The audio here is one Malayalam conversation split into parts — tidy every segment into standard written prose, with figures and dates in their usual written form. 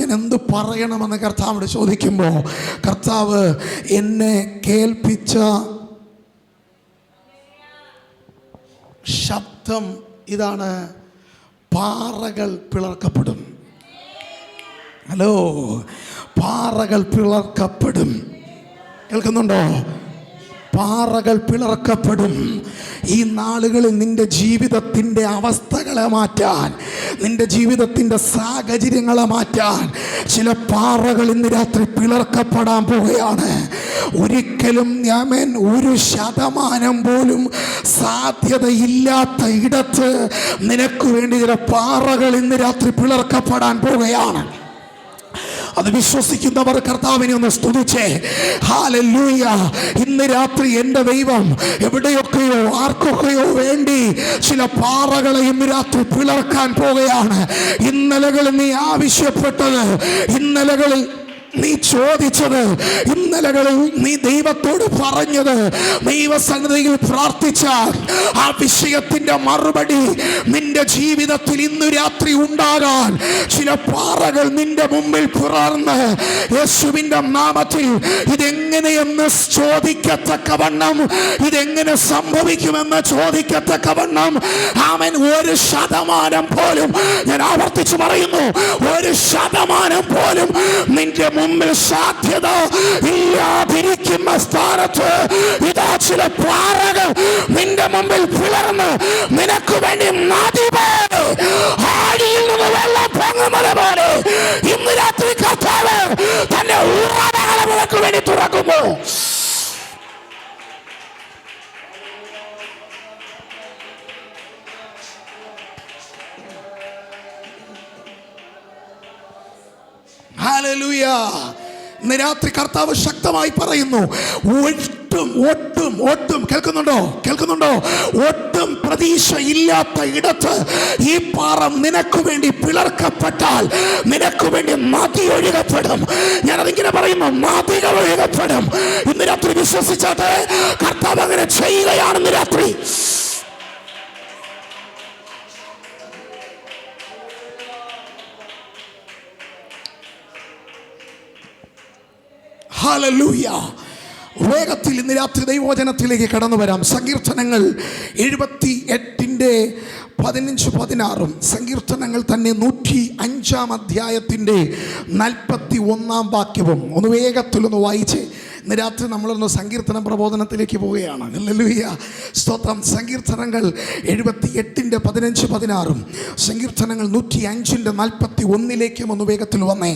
ഞാൻ എന്ത് പറയണമെന്ന് കർത്താവോട് ചോദിക്കുമ്പോൾ കർത്താവ് എന്നെ കേൾപ്പിച്ച ശബ്ദം ഇതാണ്: പാറകൾ പിളർക്കപ്പെടും. ഹലോ, പാറകൾ പിളർക്കപ്പെടും. കേൾക്കുന്നുണ്ടോ? പാറകൾ പിളർക്കപ്പെടും. ഈ നാളുകളിൽ നിന്റെ ജീവിതത്തിൻ്റെ അവസ്ഥകളെ മാറ്റാൻ, നിന്റെ ജീവിതത്തിൻ്റെ സാഹചര്യങ്ങളെ മാറ്റാൻ ചില പാറകൾ ഇന്ന് രാത്രി പിളർക്കപ്പെടാൻ പോവുകയാണ്. ഒരിക്കലും ഞാൻ 1% പോലും സാധ്യതയില്ലാത്ത ഇടത്ത് നിനക്ക് വേണ്ടി ചില പാറകൾ ഇന്ന് രാത്രി പിളർക്കപ്പെടാൻ പോവുകയാണ്. അത് വിശ്വസിക്കുന്നവർ കർത്താവിനെ ഒന്ന് സ്തുതിച്ചേ. ഹല്ലേലൂയ. ഇന്ന് രാത്രി എൻ്റെ ദൈവം എവിടെയൊക്കെയോ ആർക്കൊക്കെയോ വേണ്ടി ചില പാറകളെ ഇന്ന് രാത്രി പിളർക്കാൻ പോവുകയാണ്. ഇന്നലകളിൽ നീ ആവശ്യപ്പെട്ടത്, ഇന്നലകളിൽ നീ ചോദിച്ചത്, ഇന്നലകളിൽ നീ ദൈവത്തോട് പറഞ്ഞത്, ദൈവസന്നിധിയിൽ പ്രാർത്ഥിച്ചാൽ ആ വിഷയത്തിന്റെ മറുപടി നിന്റെ ജീവിതത്തിൽ ഇന്ന് രാത്രി ഉണ്ടാകാൻ ചില പാറകൾ നിന്റെ മുമ്പിൽ പിറർന്ന് യേശുവിന്റെ നാമത്തിൽ ഇതെങ്ങനെയെന്ന് ചോദിക്കത്തക്കവണ്ണം, ഇതെങ്ങനെ സംഭവിക്കുമെന്ന് ചോദിക്കത്തക്കവണ്ണം ആമേൻ 1% പോലും, ഞാൻ ആവർത്തിച്ചു പറയുന്നു, 1% പോലും നിന്റെ മുമ്പിൽ സാധ്യത ഇല്ലാതിരിക്കുന്ന സ്ഥാനത്ത് ഇതാ ചില പാറകൾ നിന്റെ മുമ്പിൽ പിളർന്ന് നിനക്ക് വേണ്ടി നദി പോലെ, ആഴിയിൽ നിന്ന് വെള്ളം പൊങ്ങുന്നത് പോലെ ഇന്ന് രാത്രി കർത്താവ് തന്റെ ഉറവകളെ നിനക്ക് വേണ്ടി തുറക്കുന്നു. ഹല്ലേലൂയ. ഇന്ന് രാത്രി കർത്താവ് ശക്തമായി പറയുന്നു, ഒട്ടും കേൾക്കുന്നുണ്ടോ? ഒട്ടും പ്രതീക്ഷ ഇല്ലാത്ത ഇടത്ത് ഈ പാറ നിനക്ക് വേണ്ടി പിളർക്കപ്പെട്ടാൽ നിനക്ക് വേണ്ടി നദി ഒഴുകപ്പെടും. ഞാനതിങ്ങനെ പറയുന്നു, നദികൾ ഒഴുകപ്പെടും. ഇന്ന് രാത്രി വിശ്വസിച്ചാട്ടെ, കർത്താവ് അങ്ങനെ ചെയ്യുകയാണ്. ഇന്ന് രാത്രി ഹല്ലേലൂയ. വേഗത്തിൽ ഇന്ന് രാത്രി ദൈവവചനത്തിലേക്ക് കടന്നു വരാം. സങ്കീർത്തനങ്ങൾ 78:15-16 സങ്കീർത്തനങ്ങൾ തന്നെ 105 അധ്യായത്തിൻ്റെ 41 വാക്യവും ഒന്ന് വേഗത്തിലൊന്ന് വായിച്ച് ഇന്ന് രാത്രി നമ്മളൊന്ന് സങ്കീർത്തന പ്രബോധനത്തിലേക്ക് പോവുകയാണ്. ഹല്ലേലൂയ, സ്തോത്രം. സങ്കീർത്തനങ്ങൾ 78:15-16 സങ്കീർത്തനങ്ങൾ 105:41 ഒന്ന് വേഗത്തിൽ വന്നേ.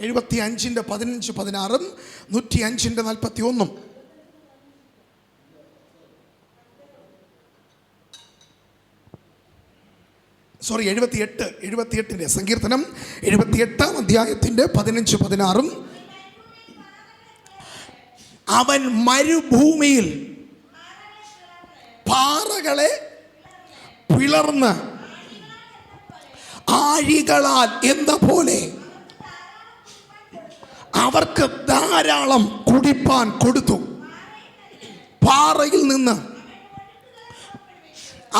75:15-16 105:41. സോറി, 78 സങ്കീർത്തനം 78 അധ്യായത്തിൻ്റെ 15-16. അവൻ മരുഭൂമിയിൽ പാറകളെ പിളർന്ന് ആഴികളാൽ എന്ന പോലെ അവർക്ക് ധാരാളം കുടിപ്പാൻ കൊടുത്തു. പാറയിൽ നിന്ന്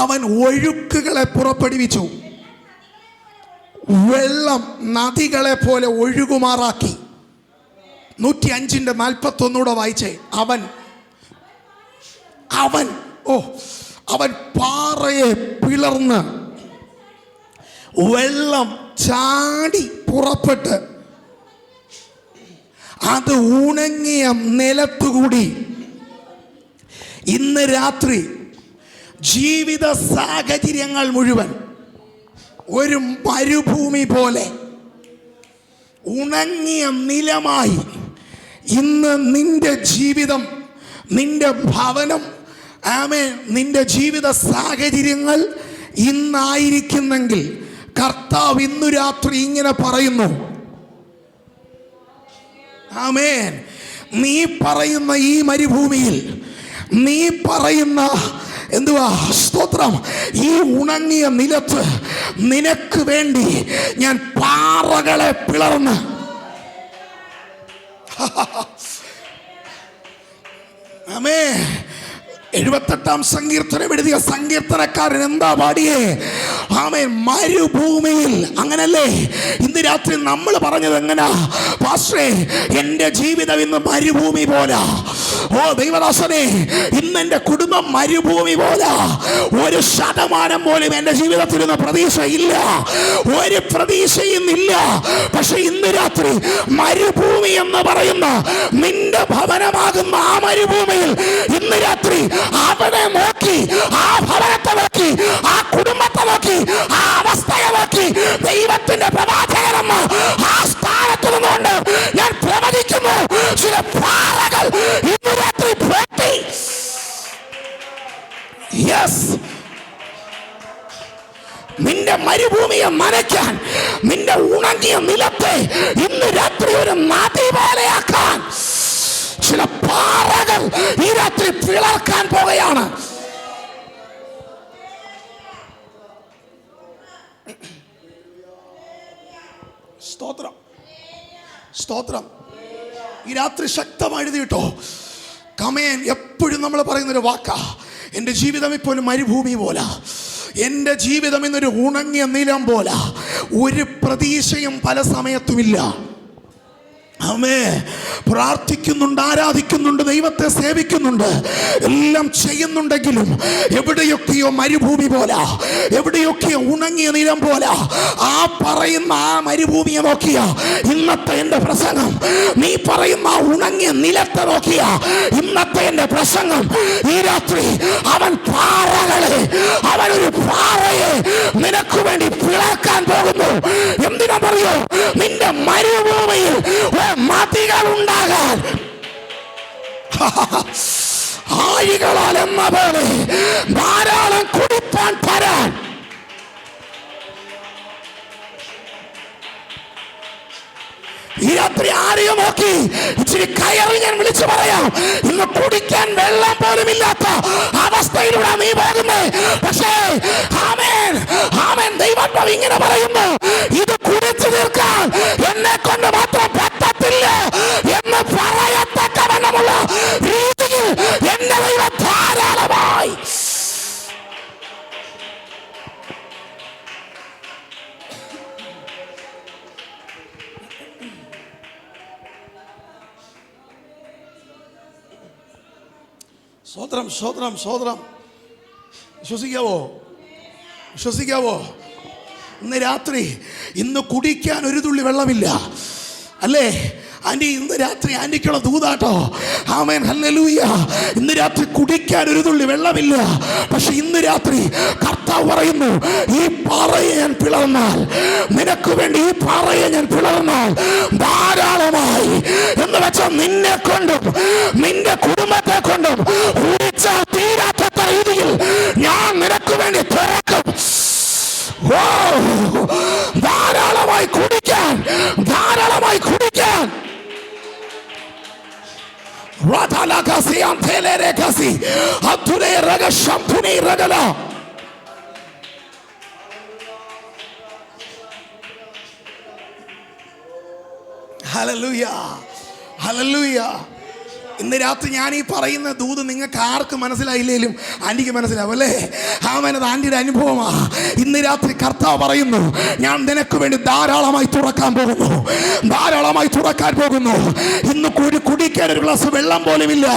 അവൻ ഒഴുക്കുകളെ പുറപ്പെടുവിച്ചു, വെള്ളം നദികളെ പോലെ ഒഴുകുമാറാക്കി. 105:41 വായിച്ചേ. അവൻ പാറയെ പിളർന്ന് വെള്ളം ചാടി പുറപ്പെട്ട് അത് ഉണങ്ങിയ നിലത്തുകൂടി. ഇന്ന് രാത്രി ജീവിത സാഹചര്യങ്ങൾ മുഴുവൻ ഒരു മരുഭൂമി പോലെ ഉണങ്ങിയ നിലമായി ഇന്ന് നിന്റെ ജീവിതം, നിന്റെ ഭവനം, നിന്റെ ജീവിത സാഹചര്യങ്ങൾ ഇന്നായിരിക്കുന്നെങ്കിൽ കർത്താവ് ഇന്നു രാത്രി ഇങ്ങനെ പറയുന്നു, ആമേൻ, നീ പറയുന്ന ഈ മരുഭൂമിയിൽ, നീ പറയുന്ന സ്തോത്രം, ഈ ഉണങ്ങിയ നിലത്ത് നിനക്ക് വേണ്ടി ഞാൻ പാറകളെ പിളർന്ന്, ആമേൻ, 78 സങ്കീർത്തനം എഴുതിയ സങ്കീർത്തനക്കാരൻ എന്താ പാടിയേ? ആമേൻ, മരുഭൂമിയിൽ. അങ്ങനല്ലേ ഇന്ന് രാത്രി നമ്മൾ പറഞ്ഞത്? എങ്ങനാ പാസ്റ്ററേ, എൻ്റെ ജീവിതം ഇന്ന് മരുഭൂമി പോലാ. ഓ ദൈവദാസനെ, ഇന്ന് എൻ്റെ കുടുംബം മരുഭൂമി പോലാ. 1% പോലും എൻ്റെ ജീവിതത്തിൽ നിന്ന് പ്രതീക്ഷയില്ല, ഒരു പ്രതീക്ഷയും ഇല്ല. പക്ഷെ ഇന്ന് രാത്രി മരുഭൂമി എന്ന് പറയുന്ന നിന്റെ ഭവനമാകുന്ന ആ മരുഭൂമിയിൽ ഇന്ന് രാത്രി അവിടെ നോക്കി, ആ ഭവനത്തെ നോക്കി, ആ കുടുംബത്തെ നോക്കി, ആ അവസ്ഥയെ നോക്കി ദൈവത്തിന്റെ പ്രവാചകനെന്ന് ആ സ്ഥാനത്ത് നിന്നുകൊണ്ട് ഞാൻ പ്രവചിക്കുന്നു. ചില പാറകൾ ഇന്ന് രാത്രി പൊട്ടി. യെസ്, നിന്റെ മരുഭൂമിയെ നനയ്ക്കാൻ, നിന്റെ ഉണങ്ങിയ നിലത്തെ ഇന്ന് രാത്രി ഒരു നദി പോലെയാക്കാൻ ചില പാറകൾ ഈ രാത്രി പിളർക്കാൻ പോകുകയാണ്. സ്തോത്രം, സ്തോത്രം. ഈ രാത്രി ശക്തമായി എഴുതിയിട്ടോ. കമേൻ എപ്പോഴും നമ്മൾ പറയുന്നൊരു വാക്കാ, എൻ്റെ ജീവിതം ഇപ്പോൾ മരുഭൂമി പോലെ, എൻ്റെ ജീവിതം എന്നൊരു ഉണങ്ങിയ നിലം പോലെ. ഒരു പ്രതീക്ഷയും പല സമയത്തുമില്ല. ആമേ, പ്രാർത്ഥിക്കുന്നുണ്ട്, ആരാധിക്കുന്നുണ്ട്, ദൈവത്തെ സേവിക്കുന്നുണ്ട്, എല്ലാം ചെയ്യുന്നുണ്ടെങ്കിലും എവിടെയൊക്കെയോ മരുഭൂമി പോലെ, എവിടെയൊക്കെയോ ഉണങ്ങിയ നിലം പോലെ. ആ പറയുന്ന ആ മരുഭൂമിയെ നോക്കിയ ഇന്നത്തെ എൻ്റെ പ്രസംഗം, നീ പറയുന്ന ആ ഉണങ്ങിയ നിലത്തെ നോക്കിയ ഇന്നത്തെ എൻ്റെ പ്രസംഗം. ഈ രാത്രി അവൻ പാറകളെ, അവനൊരു പാറയെ നിനക്ക് വേണ്ടി പിളർക്കാൻ പോകുന്നു. എന്തിനാ പറയോ? നിന്റെ മരുഭൂമിയിൽ മതികൾ ഉണ്ടാകാൻ, ആഴികളാൽ എന്ന പോലെ ധാരാളം കുടിപ്പാൻ തരാൻ. ഈ രാത്രി ആരെയും നോക്കി ഇച്ചിരി കയറി ഞാൻ വിളിച്ചു പറയാം, ഇന്ന് കുടിക്കാൻ വെള്ളം പോലും ഇല്ലാത്ത അവസ്ഥയിലൂടെ നീ പോകുന്നേ. പക്ഷേ ആമേൻ, ആമേൻ, ദൈവം ഇങ്ങനെ പറയുന്നു, ഇത് കുടിച്ചു തീർക്കാൻ എന്നെ കൊണ്ട് മാത്രം പറ്റത്തില്ല എന്ന് പറയത്തക്കവണ്ണമുള്ള രീതിയിൽ എന്നെ ദൈവം ധാരാളമായി. സ്തോത്രം, സ്തോത്രം, സ്തോത്രം. വിശ്വസിക്കാവോ? വിശ്വസിക്കാവോ? ഇന്ന് രാത്രി, ഇന്ന് കുടിക്കാൻ ഒരു തുള്ളി വെള്ളമില്ല അല്ലേ ആൻറ്റി? ഇന്ന് രാത്രി ആൻറ്റിക്കുള്ള ദൂതാട്ടോ. ആമേൻ, ഹല്ലേലൂയ. ഇന്ന് രാത്രി കുടിക്കാൻ ഒരു തുള്ളി വെള്ളമില്ല. പക്ഷെ ഇന്ന് രാത്രി കർത്താവ് പറയുന്നു, ഈ പാറയെ ഞാൻ പിളർന്നാൽ, നിനക്ക് വേണ്ടി ഈ പാറയെ ഞാൻ പിളർന്നാൽ ധാരാളമായി എന്ന് വെച്ചാൽ നിന്നെ കൊണ്ടും നിന്റെ കുടുംബത്തെ കൊണ്ടും കുടിച്ചാൽ തീരാത്ത രീതിയിൽ ഞാൻ നിനക്ക് വേണ്ടി തുറക്കും. ധാരാളമായി കുടിക്കാൻ, ധാരാളമായി കുടിക്കാൻ. Hallelujah, hallelujah. ഇന്ന് രാത്രി ഞാൻ ഈ പറയുന്ന ദൂത് നിങ്ങൾക്ക് ആർക്ക് മനസ്സിലായില്ലേലും ആൻറ്റിക്ക് മനസ്സിലാവും അല്ലേ? ആമേനത് ആൻറ്റിയുടെ അനുഭവമാണ്. ഇന്ന് രാത്രി കർത്താവ് പറയുന്നു, ഞാൻ നിനക്ക് വേണ്ടി ധാരാളമായി തുറക്കാൻ പോകുന്നു, ധാരാളമായി തുറക്കാൻ പോകുന്നു. ഇന്ന് കുടിക്കാൻ ഒരു ഗ്ലാസ് വെള്ളം പോലും ഇല്ല.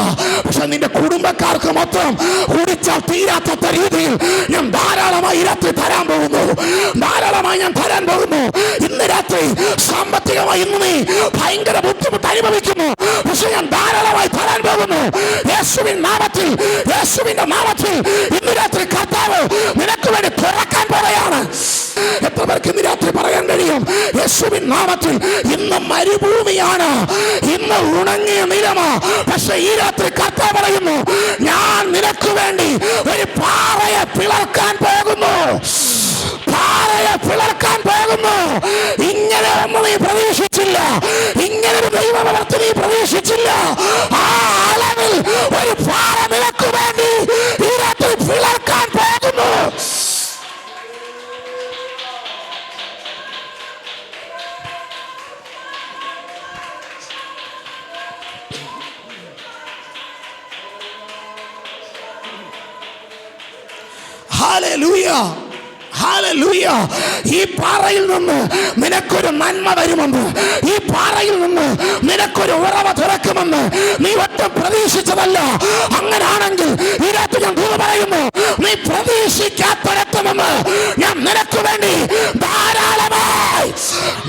പക്ഷെ നിന്റെ കുടുംബക്കാർക്ക് മൊത്തം കുടിച്ചാൽ തീരാത്ത രീതിയിൽ ഞാൻ ധാരാളമായി രാത്രി തരാൻ പോകുന്നു, ധാരാളമായി ഞാൻ തരാൻ പോകുന്നു. ഇന്ന് രാത്രി സാമ്പത്തികമായി ഇന്ന് നീ ഭയങ്കര ബുദ്ധിമുട്ട് അനുഭവിക്കുന്നു. പക്ഷെ ഞാൻ ധാരാളമായി തരാൻ പോകുന്നു. യേശുവിൻ നാമത്തിൽ, യേശുവിന്റെ നാമത്തിൽ ഇന്ന് രാത്രി കർത്താവ് നിനക്ക് വേണ്ടി തുറക്കാൻ പോവുകയാണ്. എത്ര പേർക്ക് ഇന്ന് രാത്രി പറയാൻ കഴിയും? യേശുവിൻ നാമത്തിൽ ഇന്ന് മരുഭൂമിയാണ്, ഇന്ന് ഉണങ്ങിയ നിലമാ. പക്ഷെ ഈ രാത്രി കർത്താവ് പറയുന്നു, ഞാൻ നിനക്ക് വേണ്ടി ഒരു പാറയെ പിളർക്കാൻ പോകുന്നു, പാറയെ പിളർക്കാൻ പോകുന്നു. ഇങ്ങനെ ഒന്നും നീ പ്രതീക്ഷിച്ചില്ല, ഇങ്ങനെ ഒരു ദൈവപ്രവൃത്തി നീ പ്രതീക്ഷിച്ചില്ല. ആ അളവിൽ ഒരു പാറ നിനക്ക് വേണ്ടി ഈ രാത്രി പിളർക്കാൻ പോകുന്നു. Hallelujah, hallelujah. ഈ പാറയിൽ നിന്ന് നിനക്കൊരു നന്മ വരുമെന്ന്, ഈ പാറയിൽ നിന്ന് നിനക്കൊരു ഉറവ തുറക്കുമെന്ന് നീ ഒട്ടും പ്രതീക്ഷിച്ചതല്ല. അങ്ങനാണെങ്കിൽ ഇതിനകത്ത് ഞാൻ പറയുന്നു, നീ പ്രതീക്ഷിക്കാത്തിടത്തുമെന്ന് ഞാൻ നിനക്ക് വേണ്ടി ധാരാളമായി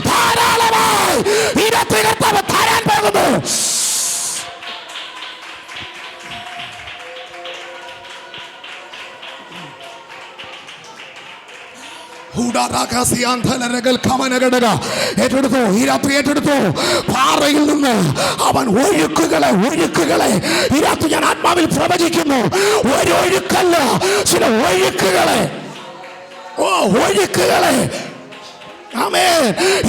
ധാരാളമായി ഇതിനകത്ത് കർത്താവ് തരാൻ പോകുന്നു. ഏറ്റെടുത്തു, ഈ രാത്രി ഏറ്റെടുത്തു. പാറയിൽ നിന്ന് അവൻ ഒഴുക്കുകളെ ഈ രാത്രി ഞാൻ ആത്മാവിൽ പ്രവചിക്കുന്നു. ഒരു ഒഴുക്കല്ല, ചില ഒഴുക്കുകളെ, ഒഴുക്കുകളെ. ആമേൻ.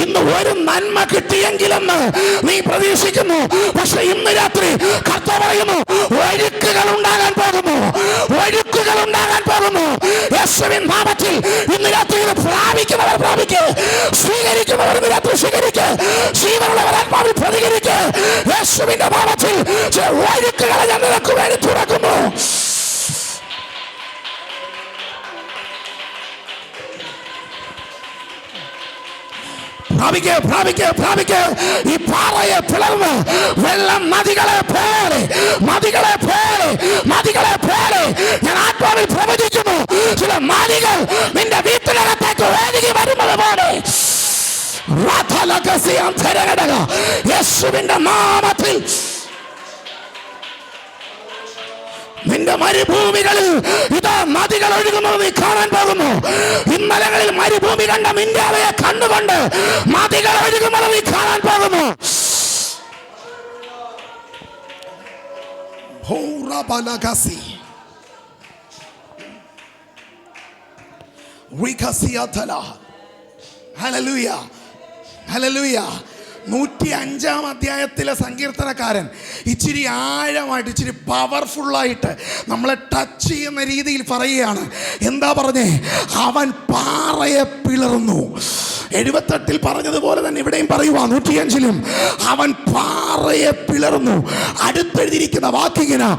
ഇന്ന് ഒരു നന്മ കിട്ടിയെങ്കിലെന്ന് നീ പ്രതീക്ഷിക്കുന്നു. പക്ഷെ ഇന്ന് രാത്രി കർത്താവ് പറയുന്നു, ഒഴുക്കുകൾ ഉണ്ടാകാൻ പോകുന്നു, ഒഴുക്കുകൾ ഉണ്ടാകാൻ പോകുന്നു. യേശുവിൻ നാമത്തിൽ ഇന്ന് രാത്രി ഇത് പ്രാപിക്കുന്നവർ പ്രാപിക്കുക, സ്വീകരിക്കുന്നവർ ഇന്ന് രാത്രി സ്വീകരിക്കുക, ജീവനുള്ളവർ ആത്മാവിൽ പ്രതികരിക്കുക. യേശുവിന്റെ നാമത്തിൽ ചില ഒഴുക്കുകളെ ഞാൻ നിനക്ക് വേണ്ടി തുറക്കുന്നു. പ്രാപിക്കുക. ഈ പാറയെ പിളർന്ന് വെള്ളം നദികളെ പോലെ ഞാൻ ആത്മാവിൽ പ്രവചിക്കുന്നു. ചില നദികൾ നിന്റെ വീട്ടിനകത്തേക്ക് ഒഴുകി വരുന്നത് പോലെ യേശുവിന്റെ നാമത്തിൽ നിന്റെ മരുഭൂമികളിൽ ഇതാ നദികൾ ഒഴുകുന്നത് നീ കാണാൻ പോകുന്നു. ഇന്നലകളിൽ മരുഭൂമി കണ്ട നിന്റെ അവയെ കണ്ടുകൊണ്ട് നദികൾ ഒഴുകുന്നത് നീ കാണാൻ പോകുന്നു. Hallelujah, hallelujah. 105-ാം അധ്യായത്തിലെ സങ്കീർത്തനക്കാരൻ ഇച്ചിരി ആഴമായിട്ട്, ഇച്ചിരി പവർഫുള്ളായിട്ട് നമ്മളെ ടച്ച് ചെയ്യുന്ന രീതിയിൽ പറയുകയാണ്. എന്താ പറഞ്ഞേ? അവൻ പാറയെ പിളർന്നു. 78-ൽ പറഞ്ഞതുപോലെ തന്നെ ഇവിടെയും പറയുക, 105-ലും അവൻ പാറയെ പിളർന്നു. അടുത്തെഴുതിയിരിക്കുന്ന വാക്കിങ്ങനെ,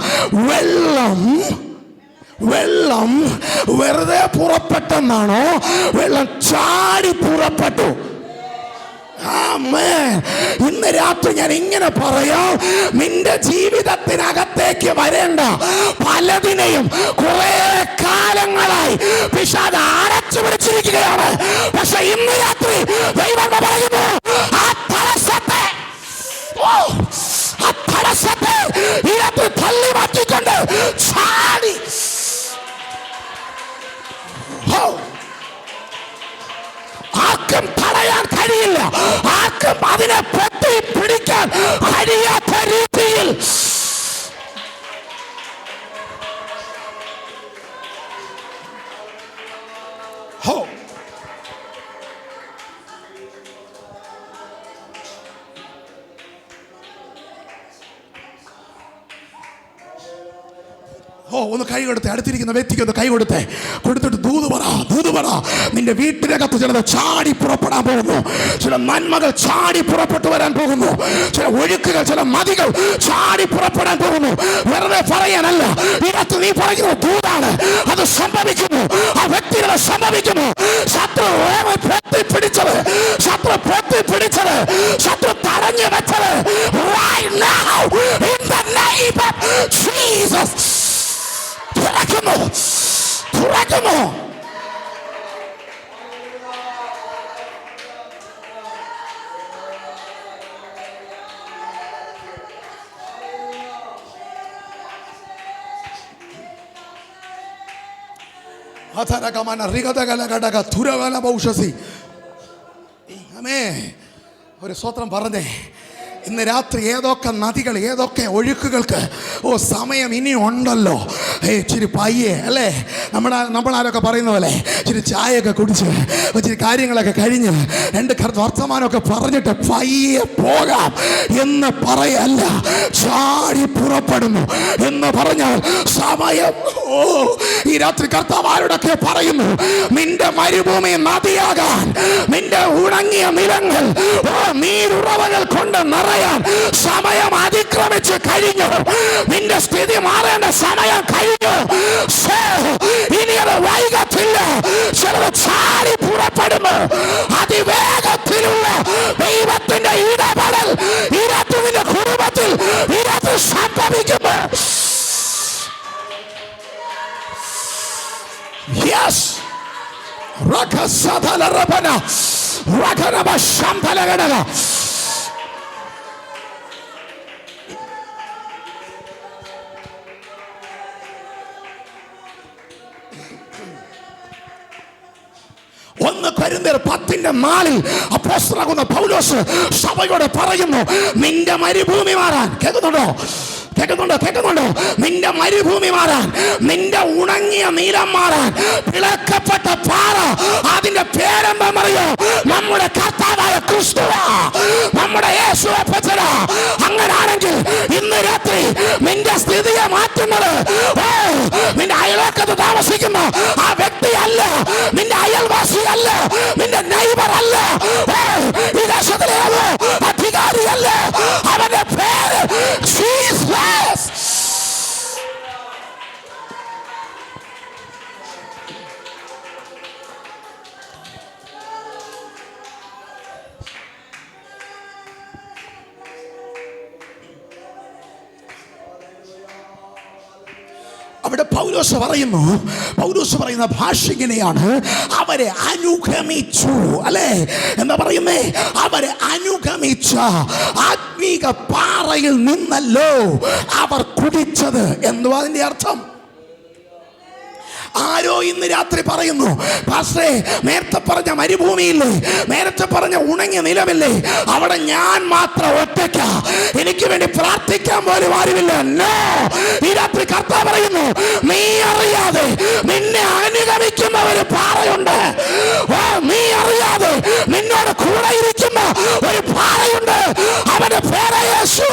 വെള്ളം വെറുതെ പുറപ്പെട്ടെന്നാണോ? വെള്ളം ചാടി പുറപ്പെട്ടു. ഇന്ന് രാത്രി ഞാൻ ഇങ്ങനെ പറയാം, നിന്റെ ജീവിതത്തിനകത്തേക്ക് വരേണ്ട പലതിനെയും കുറെ കാലങ്ങളായി പിശാച് അടച്ചു പിടിച്ചിരിക്കുകയാണ്. പക്ഷെ ഇന്ന് രാത്രി ദൈവം പറയുന്നു, ആ തടസ്സത്തെ ഈ രാത്രി തള്ളി മാറ്റിക്കൊണ്ട് ചാടി ആർക്കും തടയാൻ കഴിയില്ല, ആർക്കും അതിനെ പെട്ടി പിടിക്കാൻ കഴിയാത്ത രീതിയിൽ ഒന്ന് കൈ കൊടുത്തേ, അടുത്തിരിക്കുന്ന വ്യക്തിക്ക് ഒന്ന് കൈ കൊടുത്തിട്ട് ദൂത് പറ. നിന്റെ വീട്ടിനകത്ത് ചിലത് ചാടി പുറപ്പെടാൻ പോകുന്നു. ചില നന്മകൾ ചാടി പുറപ്പെട്ടു വരാൻ പോകുന്നു. ചില ഒഴുക്കുകൾ, ചില നദികൾ ചാടി പുറപ്പെടാൻ പോകുന്നു. വെറുതെ പറയാനല്ല, ഇതിനകത്ത് നീ പറയുന്ന ദൂതാണ്. അത് സംഭവിക്കുന്നു, ആ വ്യക്തികളെ സംഭവിക്കുന്നു. ശത്രു പൊത്തിപ്പിടിച്ചത്, ശത്രു തടഞ്ഞു വെച്ചത് right now in the name of Jesus തുറക്കുന്നു. ഒരു സ്വത്രം പറഞ്ഞേ. ഇന്ന് രാത്രി ഏതൊക്കെ നദികൾ, ഏതൊക്കെ ഒഴുക്കുകൾക്ക് സമയം ഇനി ഉണ്ടല്ലോ. ഇച്ചിരി പയ്യെ അല്ലേ, നമ്മളാരൊക്കെ പറയുന്ന പോലെ ഇച്ചിരി ചായയൊക്കെ കുടിച്ച് ഇച്ചിരി കാര്യങ്ങളൊക്കെ കഴിഞ്ഞ് 2 വർത്തമാനമൊക്കെ പറഞ്ഞിട്ട് പയ്യെ പോകാം എന്ന് പറയല്ല, ചാടി പുറപ്പെടുന്നു എന്ന് പറഞ്ഞാൽ സമയം. ഈ രാത്രി കർത്താവാരോടൊക്കെ പറയുന്നു, നിന്റെ മരുഭൂമി നദിയാകാൻ, നിന്റെ ഉണങ്ങിയ നിലങ്ങൾ നീരുറവകൾ കൊണ്ട് നിറയാൻ സമയം അതിക്രമിച്ച് കഴിഞ്ഞു. നിന്റെ സ്ഥിതി മാറേണ്ട സമയം കഴിഞ്ഞു. ഇനി അത് വൈക അതിവേഗത്തിലുള്ള ദൈവത്തിന്റെ ഇടപെടൽ ഇരത്തുവിന്റെ കുടുംബത്തിൽ ഇരത്ത് സംഭവിക്കുന്നു. യെസ്, ഒന്ന് കൊരിന്ത്യർ 10:4 അപ്പോസ്തലനാകുന്ന പൗലോസ് സഭയോട് പറയുന്നു, നിന്റെ മരുഭൂമി മാറാൻ. കേൾക്കുന്നുണ്ടോ? നിന്റെ മരുഭൂമി മാറാൻ, നിന്റെ ഉണങ്ങിയ നീലം മാറാൻ, പിളക്കപ്പെട്ട പാറ, അതിന്റെ പേരെന്താ അറിയോ? നമ്മുടെ കർത്താവായ ക്രിസ്തുവാ, നമ്മുടെ യേശുവെ പറ്റല. അങ്ങനാണെങ്കിൽ ഇന്ന് രാത്രി നിന്റെ സ്ഥിതിയെ മാറ്റുന്നത് നിന്റെ അയൽവക്കത്ത് താമസിക്കുന്ന ആ വ്യക്തിയല്ല, നിന്റെ അയൽവാസിയല്ല, നിന്റെ നെയ്ബർ അല്ല, ഈ ദേശത്തിലെ അധികാരിയല്ല. അവന്റെ പേര് ജീസസ്. അവിടെ പൗലോസ് പറയുന്ന ഭാഷ ഇങ്ങനെയാണ്, അവരെ അനുഗമിച്ചു. അല്ലേ? എന്താ പറയുന്നേ? അവരെ അനുഗമിച്ച ആത്മീക പാറയിൽ നിന്നല്ലോ അവർ കുടിച്ചത്. എന്തുവാ അതിന്റെ അർത്ഥം? ആരോ ഇന്ന് രാത്രി പറയുന്നു, പാസ്റ്ററേ, നേരത്തെ പറഞ്ഞ മരുഭൂമിയില്ലേ, നേരത്തെ പറഞ്ഞ ഉണങ്ങിയ നിലമില്ലേ, അവിടെ ഞാൻ മാത്രം ഒറ്റയ്ക്ക, എനിക്ക് വേണ്ടി പ്രാർത്ഥിക്കാൻ പോലും ആരുമില്ല. നോ, ഈ രാത്രി കർത്താവ് പറയുന്നു, നീ അറിയാതെ നിന്നെ അനുഗമിക്കുന്ന ഒരു പാറയുണ്ട്. നീ അറിയാതെ നിന്നോട് കൂടെ ഇരിക്കുന്ന ഒരു പാറയുണ്ട്. അവന്റെ പേര് യേശു.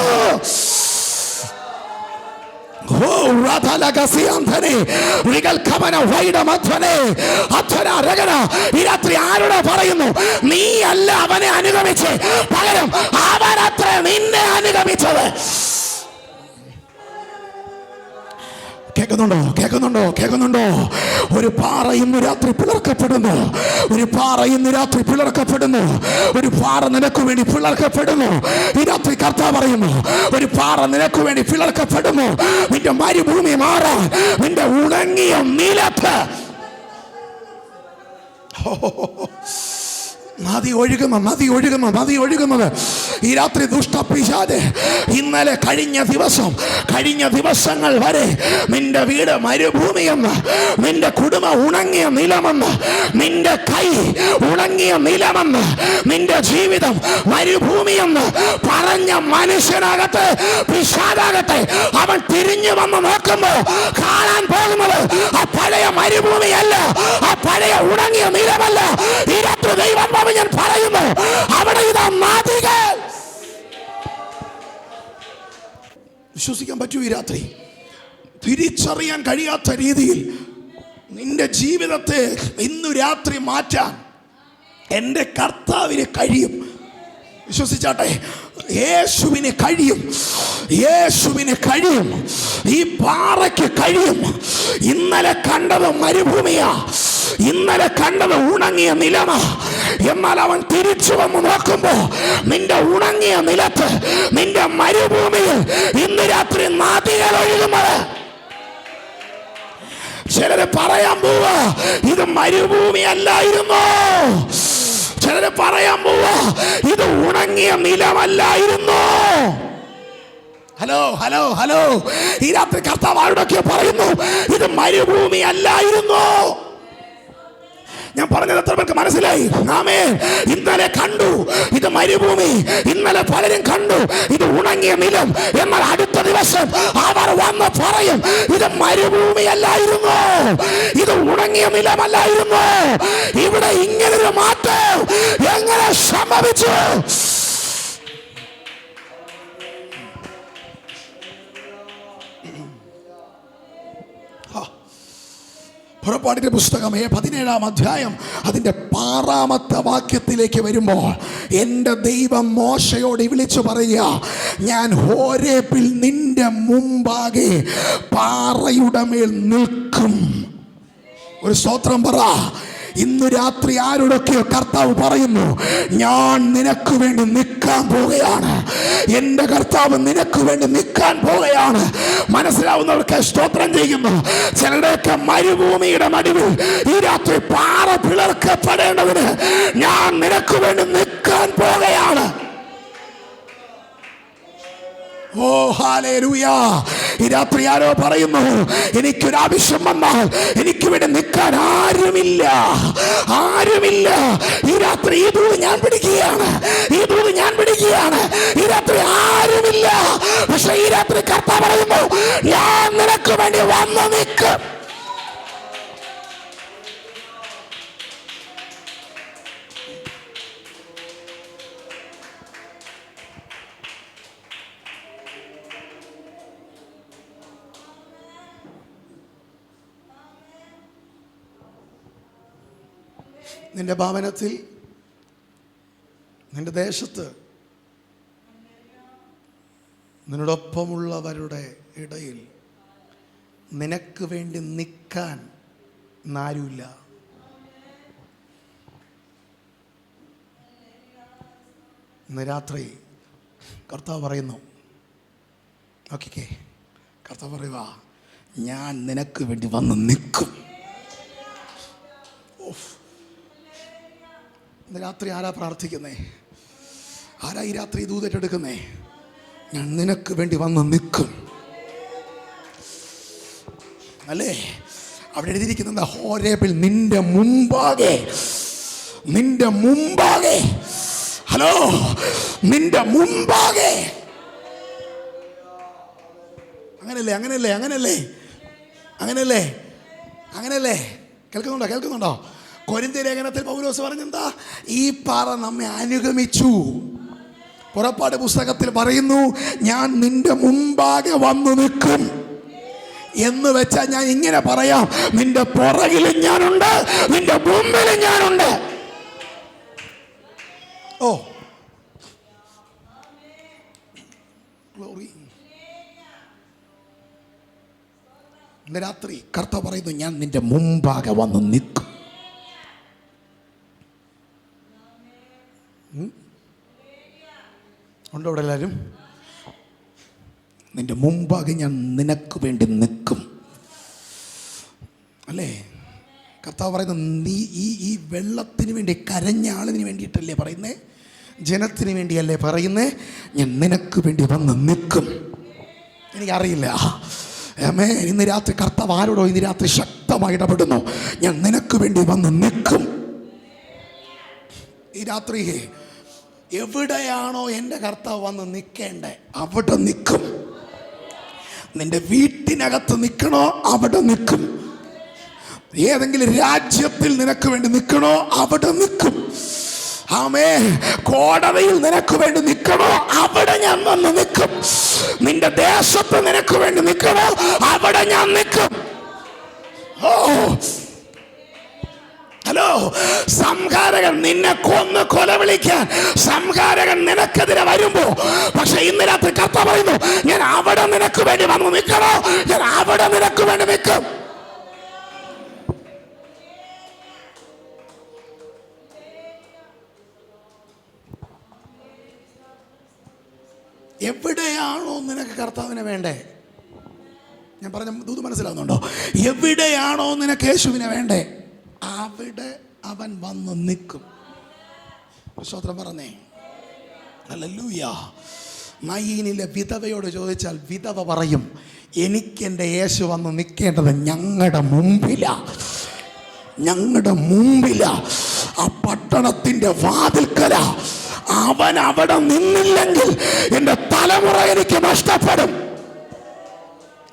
ഈ രാത്രി ആരോട് പറയുന്നു? നീ അല്ല അവനെ അനുഗമിച്ച്, പകരം അവനത്ര നിന്നെ അനുഗമിച്ചത്. കേൾക്കുന്നുണ്ടോ? ഒരു പാറ ഇന്ന് രാത്രി പിളർക്കപ്പെടുന്നു. ഒരു പാറ നിനക്ക് വേണ്ടി പിളർക്കപ്പെടുന്നു. ഈ രാത്രി കർത്താവ് പറയുന്നു, ഒരു പാറ നിനക്ക് വേണ്ടി പിളർക്കപ്പെടുന്നു. നിന്റെ മരുഭൂമി മാറാൻ, നിന്റെ ഉണങ്ങിയ നിലത്ത് നദി ഒഴുകുന്നത് ഈ രാത്രി ദുഷ്ടപിശാച് ഇന്നലെ കഴിഞ്ഞ ദിവസങ്ങൾ വരെ നിന്റെ വീട് മരുഭൂമിയെന്ന്, നിന്റെ കുടുംബം ഉണങ്ങിയ നിലമെന്ന്, നിന്റെ കൈ ഉണങ്ങിയ നിലമെന്ന്, നിന്റെ ജീവിതം മരുഭൂമിയെന്ന് പറഞ്ഞ മനുഷ്യനാകട്ടെ പിശാചാകട്ടെ, അവൻ തിരിഞ്ഞു വന്ന് നോക്കുമ്പോൾ കാണാൻ പോകുന്നത് ആ പഴയ മരുഭൂമിയല്ല, ആ പഴയ ഉണങ്ങിയ നിലമല്ല. ഈ രാത്രി ദൈവം ഞാൻ പറയുന്നു, അവിടെ ഇതാ നദികൾ. വിശ്വസിക്കാൻ പറ്റൂ? ഈ രാത്രി തിരിച്ചറിയാൻ കഴിയാത്ത രീതിയിൽ നിന്റെ ജീവിതത്തെ ഇന്നു രാത്രി മാറ്റാൻ എൻ്റെ കർത്താവിന് കഴിയും. വിശ്വസിച്ചാട്ടെ, യേശുവിന് കഴിയും. ഈ പാറയ്ക്ക് കഴിയും. ഇന്നലെ കണ്ടത് മരുഭൂമിയാ, ഇന്നലെ കണ്ടത് ഉണങ്ങിയ നിലമാ. എന്നാൽ അവൻ തിരിച്ചു വന്ന് നോക്കുമ്പോ നിന്റെ ഉണങ്ങിയ നിലത്ത്, നിന്റെ മരുഭൂമിയിൽ ഇന്ന് രാത്രി നദികൾ ഒഴുകുന്നത്. ചിലര് പറയാൻ പോവാ, ഇത് മരുഭൂമി അല്ലായിരുന്നു. ചിലര് പറയാൻ പോവാ, ഇത് ഉണങ്ങിയ നിലമല്ലായിരുന്നു. ഹലോ, ഈ രാത്രി കർത്താവ് ആരോടൊക്കെ പറയുന്നു, ഇത് മരുഭൂമി അല്ലായിരുന്നു. ഞാൻ പറഞ്ഞത് എത്ര പേർക്ക് മനസ്സിലായി? ആമേൻ. ഇന്നലെ കണ്ടു ഇത് മരുഭൂമി, ഇന്നലെ പലരും കണ്ടു ഇത് ഉണങ്ങിയ നിലം. എന്നാൽ അടുത്ത ദിവസം അവർ വന്ന് പറയും, ഇത് മരുഭൂമി അല്ലായിരുന്നു, ഇത് ഉണങ്ങിയ നിലമല്ലായിരുന്നു. ഇവിടെ ഇങ്ങനൊരു മാറ്റം എങ്ങനെ സംഭവിച്ചു? പുറപ്പാടിന്റെ പുസ്തകം 17-ാം അധ്യായം അതിൻ്റെ 6-ാമത്തെ വാക്യത്തിലേക്ക് വരുമ്പോൾ എൻ്റെ ദൈവം മോശയോട് വിളിച്ചു പറയുക, ഞാൻ ഹോരേബിൽ നിന്റെ മുമ്പാകെ പാറയുടെ മേൽ നിൽക്കും. ഒരു സ്തോത്രം പറ. ഇന്ന് രാത്രി ആരോടൊക്കെയോ കർത്താവ് പറയുന്നു, ഞാൻ നിനക്ക് വേണ്ടി നിൽക്കാൻ പോവുകയാണ്. എൻ്റെ കർത്താവ് നിനക്ക് വേണ്ടി നിൽക്കാൻ പോവുകയാണ്. മനസ്സിലാവുന്നവർക്ക് സ്തോത്രം ചെയ്യുന്നു. ചിലരുടെയൊക്കെ മരുഭൂമിയുടെ നടുവിൽ ഈ രാത്രി പാറ പിളർക്കപ്പെടേണ്ടതിന് ഞാൻ നിനക്ക് വേണ്ടി നിൽക്കാൻ പോവുകയാണ്. ഓ ഹല്ലേലൂയ. ഈ രാത്രി ആരോ പറയുന്നു, എനിക്കൊരാവശ്യം വന്നാൽ എനിക്ക് വേണ്ടി നിൽക്കാൻ ആരുമില്ല, ആരുമില്ല. ഈ രാത്രി ഈ ദൂത് ഞാൻ പിടിക്കുകയാണ്, ഈ ദൂത് ഞാൻ പിടിക്കുകയാണ്. ഈ രാത്രി ആരുമില്ല. പക്ഷെ ഈ രാത്രി കർത്താവ് പറയുന്നു, ഞാൻ നിനക്ക് വേണ്ടി വന്ന് നിൽക്കും. നിന്റെ ഭവനത്തിൽ, നിന്റെ ദേശത്ത്, നിന്നോടൊപ്പമുള്ളവരുടെ ഇടയിൽ നിനക്ക് വേണ്ടി നിൽക്കാൻ ആരുമില്ല. ഇന്ന് രാത്രി കർത്താവ് പറയുന്നു, ഓക്കെ, കർത്താവ് പറയുക, ഞാൻ നിനക്ക് വേണ്ടി വന്ന് നിൽക്കും. ഇന്ന് രാത്രി ആരാ പ്രാർത്ഥിക്കുന്നേ? ആരാ ഈ രാത്രി ദൂതേറ്റെടുക്കുന്നേ? ഞാൻ നിനക്ക് വേണ്ടി വന്ന് നിൽക്കും. അല്ലേ? അവിടെ എഴുതിയിരിക്കുന്നത്, ഹോരേബിൽ നിന്റെ മുമ്പാകെ, നിന്റെ മുമ്പാകെ, ഹലോ, നിന്റെ മുമ്പാകെ. അങ്ങനല്ലേ, അങ്ങനല്ലേ, അങ്ങനല്ലേ, അങ്ങനല്ലേ, അങ്ങനല്ലേ? കേൾക്കുന്നുണ്ടോ? കൊരിന്ത്യ ലേഖനത്തിൽ പൗലോസ് പറഞ്ഞെന്താ? ഈ പാറ നമ്മെ അനുഗമിച്ചു. പുറപ്പാട് പുസ്തകത്തിൽ പറയുന്നു, ഞാൻ നിന്റെ മുമ്പാകെ വന്നു നിൽക്കും എന്ന് വെച്ചാൽ ഞാൻ ഇങ്ങനെ പറയാം, നിന്റെ പുറകിലും ഞാനുണ്ട്, നിന്റെ മുമ്പിലും ഞാനുണ്ട്. ഓ ഗ്ലോറി. ഇന്ന് രാത്രി കർത്താവ് പറയുന്നു, ഞാൻ നിന്റെ മുമ്പാകെ വന്ന് നിൽക്കും. ഉണ്ടോ ഇവിടെ എല്ലാവരും? നിന്റെ മുമ്പാകെ ഞാൻ നിനക്ക് വേണ്ടി നിൽക്കും. അല്ലേ? കർത്താവ് പറയുന്നത്, നീ ഈ വെള്ളത്തിന് വേണ്ടി കരഞ്ഞ ആളിന് വേണ്ടിയിട്ടല്ലേ പറയുന്നേ? ജനത്തിന് വേണ്ടിയല്ലേ പറയുന്നേ? ഞാൻ നിനക്ക് വേണ്ടി വന്ന് നിൽക്കും. എനിക്കറിയില്ല. ഇന്ന് രാത്രി കർത്താവ് ആരോടോ ഇന്ന് രാത്രി ശക്തമായി ഇടപെടുന്നു. ഞാൻ നിനക്ക് വേണ്ടി വന്ന് നിൽക്കും. ഈ രാത്രി എവിടെയാണോ എൻ്റെ കർത്താവ് വന്ന് നിൽക്കേണ്ടേ അവിടെ നിൽക്കും. നിന്റെ വീട്ടിനകത്ത് നിൽക്കണോ അവിടെ നിൽക്കും. ഏതെങ്കിലും രാജ്യത്തിൽ നിനക്ക് വേണ്ടി നിൽക്കണോ അവിടെ നിൽക്കും. ആമേൻ. കോടതിയിൽ നിനക്ക് വേണ്ടി നിൽക്കണോ അവിടെ ഞാൻ വന്ന് നിൽക്കും. നിന്റെ ദേശത്ത് നിനക്ക് വേണ്ടി നിൽക്കണോ അവിടെ ഞാൻ നിൽക്കും. ഓ ഹലോ, സംഹാരകൻ നിന്നെ കൊന്ന് കൊലവിളിക്കാൻ സംഹാരകൻ നിനക്കെതിരെ വരുമ്പോ, പക്ഷെ ഇന്ന് രാത്രി കർത്താവ് പറയുന്നു, ഞാൻ അവിടെ നിനക്ക് വേണ്ടി വന്ന് നിൽക്കണോ, ഞാൻ അവിടെ നിനക്ക് വേണ്ടി നിൽക്കും. എവിടെയാണോ നിനക്ക് കർത്താവിനെ വേണ്ടേ? ഞാൻ പറഞ്ഞ ദൂത് മനസ്സിലാവുന്നുണ്ടോ? എവിടെയാണോ നിനക്ക് യേശുവിനെ വേണ്ടേ അവിടെ അവൻ വന്ന് നിൽക്കും. സ്തോത്രം പറഞ്ഞേ. ഹല്ലേലൂയ. നയീനിലെ വിധവയോട് ചോദിച്ചാൽ വിധവ പറയും, എനിക്കെൻ്റെ യേശു വന്ന് നിൽക്കേണ്ടത് ഞങ്ങളുടെ മുമ്പിലാ, ഞങ്ങളുടെ മുമ്പിലാ, ആ പട്ടണത്തിൻ്റെ വാതിൽക്കല. അവൻ അവിടെ നിന്നില്ലെങ്കിൽ എൻ്റെ തലമുറ എനിക്ക് നഷ്ടപ്പെടും.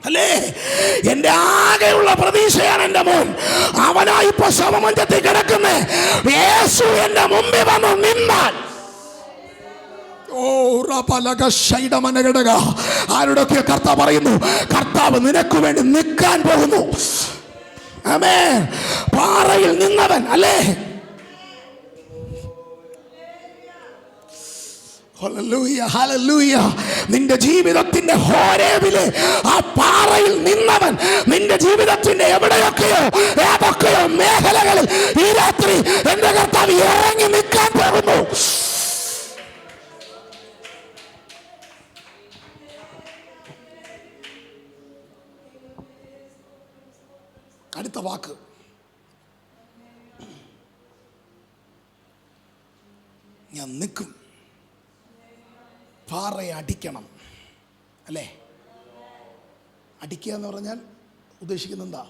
അല്ലേ? എൻ്റെ ആകെയുള്ള പ്രതീക്ഷയാണ് എൻ്റെ മോൻ. അവനായി ഇപ്പൊ ശവമഞ്ചത്തിൽ കിടക്കുന്നേ. യേശു എൻ്റെ മുമ്പിൽ വന്ന് നിന്നാൽ, ആരുടെയൊക്കെ കർത്താവ് പറയുന്നു, കർത്താവ് നിനക്ക് വേണ്ടി നിൽക്കാൻ പോകുന്നു. ആമേൻ. പാറയിൽ നിന്നവൻ, അല്ലേ? Hallelujah, hallelujah. നിന്റെ ജീവിതത്തിന്റെ ഹോരേബിലെ ആ പാറയിൽ നിന്നവൻ നിന്റെ ജീവിതത്തിന്റെ എവിടെയൊക്കെയോ ഏതോ ഏതൊക്കെയോ മേഖലകളിൽ ഈ രാത്രി എന്റെ കർത്താവ് ഇറങ്ങി നിൽക്കാൻ പോകുന്നു. അടുത്ത വാക്ക്, ഞാൻ നിൽക്കും, പാറയെ അടിക്കണം. അല്ലേ? അടിക്കുക എന്ന് പറഞ്ഞാൽ ഉദ്ദേശിക്കുന്നത് എന്താ?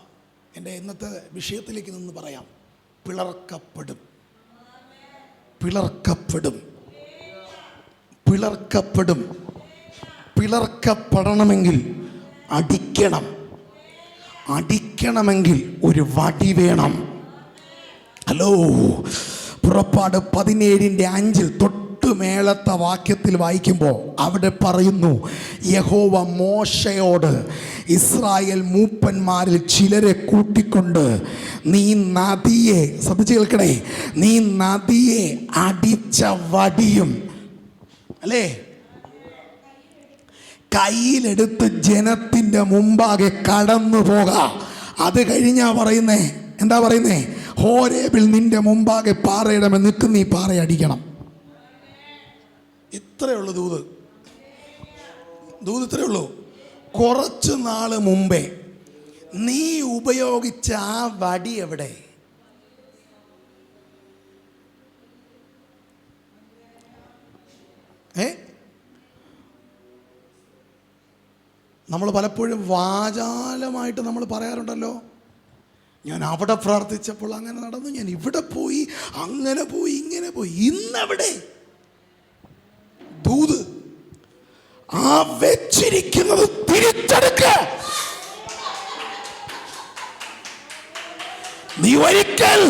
എൻ്റെ ഇന്നത്തെ വിഷയത്തിലേക്ക് നിന്ന് പറയാം. പിളർക്കപ്പെടും, പിളർക്കപ്പെടും, പിളർക്കപ്പെടും. പിളർക്കപ്പെടണമെങ്കിൽ അടിക്കണം. അടിക്കണമെങ്കിൽ ഒരു വടി വേണം. ഹലോ, പുറപ്പാട് 17:5 തൊട്ട് മേളത്തെ വാക്യത്തിൽ വായിക്കുമ്പോൾ അവിടെ പറയുന്നു, യഹോവ മോശയോട് ഇസ്രായേൽ മൂപ്പന്മാരിൽ ചിലരെ കൂട്ടിക്കൊണ്ട് നീ നദിയെ, ശ്രദ്ധിച്ച് കേൾക്കണേ, നീ നദിയെ അടിച്ച വടിയും, അല്ലേ, കയ്യിലെടുത്ത് ജനത്തിൻ്റെ മുമ്പാകെ കടന്നു പോകാം. അത് കഴിഞ്ഞാ പറയുന്നേ, എന്താ പറയുന്നേ? ഹോരേബിൽ നിന്റെ മുമ്പാകെ പാറയിടമേ നിൽക്കും, നീ പാറയടിക്കണം. ഇത്രയുള്ളൂ ദൂത്. ദൂത് ഇത്രയുള്ളൂ. കുറച്ച് നാള് മുമ്പേ നീ ഉപയോഗിച്ച ആ വടി എവിടെ? നമ്മൾ പലപ്പോഴും വാചാലമായിട്ട് നമ്മൾ പറയാറുണ്ടല്ലോ, ഞാൻ അവിടെ പ്രാർത്ഥിച്ചപ്പോൾ അങ്ങനെ നടന്നു, ഞാൻ ഇവിടെ പോയി, അങ്ങനെ പോയി, ഇങ്ങനെ പോയി. ഇന്നെവിടെ ദൂത്? ആ വെച്ചിരിക്കുന്നത് തിരിച്ചെടുക്ക. നീ ഒരിക്കൽ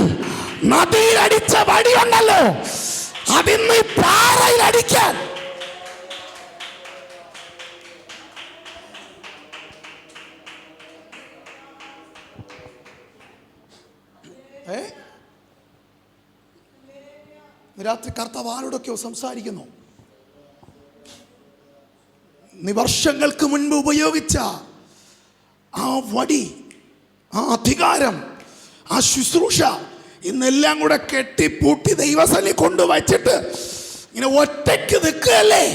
നദിയിൽ അടിച്ച വടിയുണ്ടല്ലോ, അതിന്ന് പാറയിൽ അടിക്കാൻ. രാത്രി കർത്താവ് ആരോടൊക്കെയോ സംസാരിക്കുന്നു. നീ വർഷങ്ങൾക്ക് മുൻപ് ഉപയോഗിച്ച ആ വടി, ആ അധികാരം, ആ ശുശ്രൂഷ ഇന്നെല്ലാം കൂടെ കെട്ടിപ്പൂട്ടി ദൈവസന്നിധി കൊണ്ടുവച്ചിട്ട് ഇങ്ങനെ ഒറ്റയ്ക്ക് നിൽക്കുകയല്ലേ?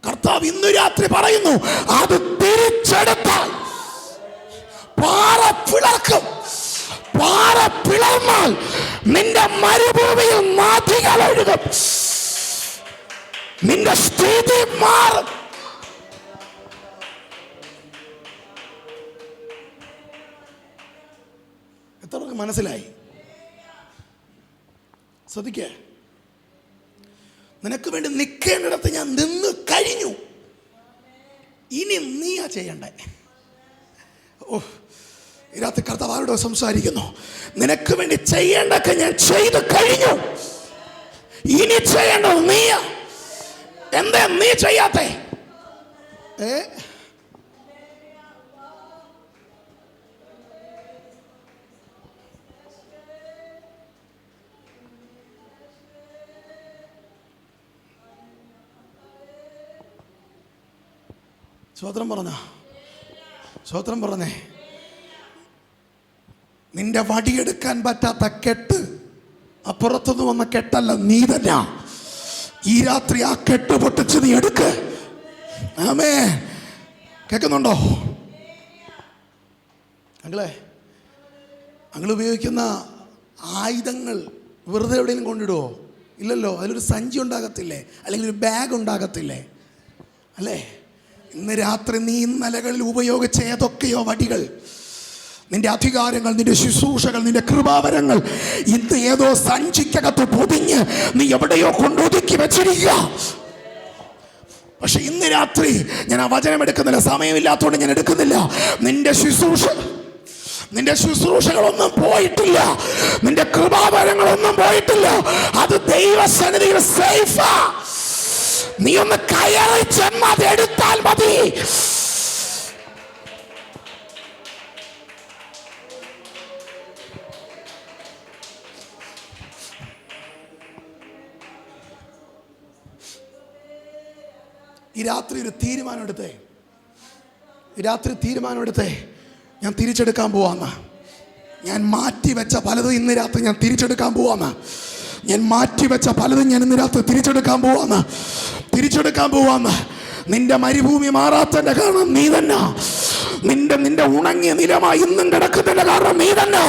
കർത്താവ് ഇന്ന് രാത്രി പറയുന്നു, അത് തിരിച്ചെടുത്താൽ പാറ പിളർക്കും. പാറ പിളർന്നാൽ നിന്റെ മരുഭൂമിയിൽ നദികൾ ഒഴുകും, നിന്റെ സ്ഥിതി മാറും. എത്രയൊക്കെ മനസ്സിലായി? ശ്രദ്ധിക്കേ, നിനക്ക് വേണ്ടി നിൽക്കേണ്ടിടത്ത് ഞാൻ നിന്ന് കഴിഞ്ഞു. ഇനി നീയാ ചെയ്യണ്ടേ? ഓ, ഇതിനകത്ത് കർത്താവ് ആരോട് സംസാരിക്കുന്നു? നിനക്ക് വേണ്ടി ചെയ്യേണ്ടൊക്കെ ഞാൻ ചെയ്ത് കഴിഞ്ഞു, ഇനി ചെയ്യേണ്ടത് നീയാ. എന്താ നീ ചെയ്യാത്തെ? സ്വത്രം പറഞ്ഞ, സ്വത്രം പറഞ്ഞേ. നിന്റെ വടിയെടുക്കാൻ പറ്റാത്ത കെട്ട് അപ്പുറത്തുനിന്ന് വന്ന കെട്ടല്ല, നീ തന്നെ. ഈ രാത്രി ആ കെട്ട് പൊട്ടിച്ച് നീ എടുക്ക്. ആമേൻ. കേൾക്കുന്നുണ്ടോ? അങ്ങളെ, അങ്ങൾ ഉപയോഗിക്കുന്ന ആയുധങ്ങൾ വെറുതെ എവിടെയെങ്കിലും കൊണ്ടിടുവോ? ഇല്ലല്ലോ. അതിലൊരു സഞ്ചി ഉണ്ടാകത്തില്ലേ? അല്ലെങ്കിൽ ഒരു ബാഗ് ഉണ്ടാകത്തില്ലേ? അല്ലേ? ഇന്ന് രാത്രി നീ ഇന്നലകളിൽ ഉപയോഗിച്ച ഏതൊക്കെയോ വടികൾ, നിന്റെ അധികാരങ്ങൾ, നിന്റെ ശുശ്രൂഷകൾ, നിന്റെ കൃപാവരങ്ങൾ ഇന്ന് ഏതോ സഞ്ചിക്കകത്ത് പൊതിഞ്ഞ് നീ എവിടെയോ കൊണ്ടൊതുക്കി വെച്ചിരിക്കുക. പക്ഷെ ഇന്ന് രാത്രി ഞാൻ ആ വചനം എടുക്കുന്നില്ല, സമയമില്ലാത്തതുകൊണ്ട് ഞാൻ എടുക്കുന്നില്ല. നിന്റെ ശുശ്രൂഷകളൊന്നും പോയിട്ടില്ല, നിന്റെ കൃപാവരങ്ങളൊന്നും പോയിട്ടില്ല. അത് ദൈവസന്നിധിയിൽ സേഫാ. നീ ഒന്ന് കയറി ചെന്ന് അത് എടുത്താൽ മതി. ഈ രാത്രി ഒരു തീരുമാനമെടുത്തേ, ഈ രാത്രി തീരുമാനമെടുത്തേ, ഞാൻ തിരിച്ചെടുക്കാൻ പോവാന്ന്. ഞാൻ മാറ്റിവെച്ച പലതും ഇന്ന് രാത്രി ഞാൻ തിരിച്ചെടുക്കാൻ പോവാന്ന്. ഞാൻ മാറ്റിവെച്ച പലതും ഞാൻ ഇന്ന് രാത്രി തിരിച്ചെടുക്കാൻ പോവാന്ന്. നിന്റെ മരുഭൂമി മാറാത്തതിന്റെ കാരണം നീ തന്നെ. നിന്റെ ഉണങ്ങിയ നിലമായി ഇന്നും കിടക്കുന്നതിന്റെ കാരണം നീ തന്നെ.